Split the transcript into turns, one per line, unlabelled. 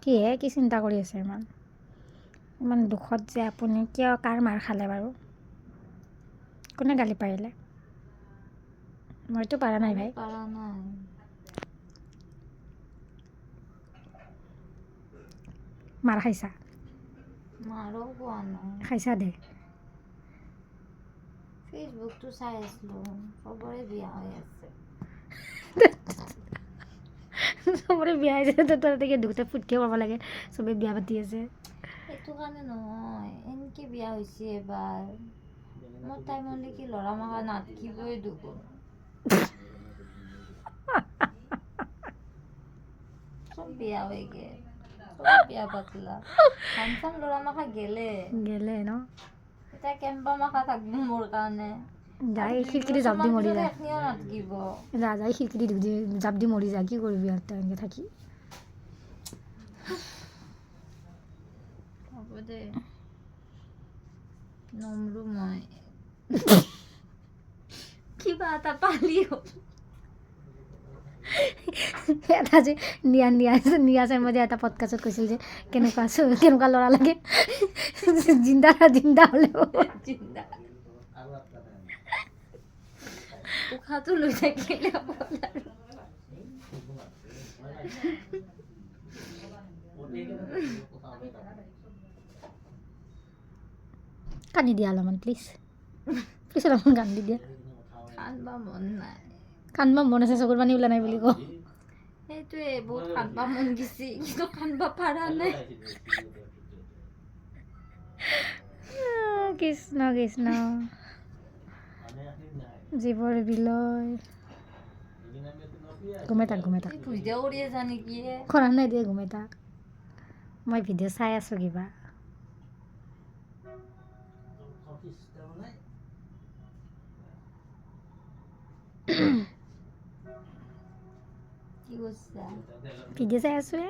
কিহে কি চিন্তা কৰি আছে ইমান দুখত যে আপুনি কিয় কাৰ মাৰ খালে বাৰু কোনে গালি পাৰিলে মইতো পাৰা নাই ভাই
পাৰা নাই
মাৰ খাইছা
মাৰো পোৱা নাই
খাইছা দে
ফেচবুকটো চাই আছিলোঁ চবৰে বিয়া হৈ আছে
চবৰে বিয়া হৈছে তাতে দুটা ফূৰ্তি কৰিব লাগে চবেই বিয়া পাতি আছে
সেইটো কাৰণে নহয় এনেকে বিয়া হৈছে এবাৰ মোৰ টাইমলৈ কি ল'ৰা মাকা নাটকিবই দেখোন চব বিয়া হৈ গে চব বিয়া পাতলা হানচাম ল'ৰা মাকা গেলে
ন
এতিয়া কেম্বা মাকা থাকিব মোৰ কাৰণে
যাই খিৰিকীদি জাপ দি মৰি যা
এখনিও নাটকিব
যাই খিৰিকীদি জাপ দি মৰি যা কি কৰিবি আৰু তই এনেকৈ থাকি
হ'ব দে নমৰো মই কিবা এটা পালি
এটা যে নিয়াছে মই যে এটা পডকাষ্টত কৈছিল যে কেনেকুৱা ল'ৰা লাগে জিন্দা হ'লেও
জিন্দা উশাহটো লৈ থাকিলে
কান্দি দিয়া অলপমান প্লিজ অলপমান কান্দি দিয়া
কান্দবা মন নাই
কান্দবা মন আছে চকুৰ পানী ওলা নাই বুলি কওঁ
সেইটোৱে বহুত কান্দবা মন গৈছে কিন্তু কান্দবা পাৰা নাই
কৃষ্ণ কৃষ্ণ জীৱৰ বিলয় ঘুমাই থাক
ভিডিঅ' কৰি আছা নেকি
কৰা নাই দে ঘুমাই থাক মই ভিডিঅ' চাই আছোঁ কিবা
কি কৈছা
ভিডিঅ' চাই আছোঁ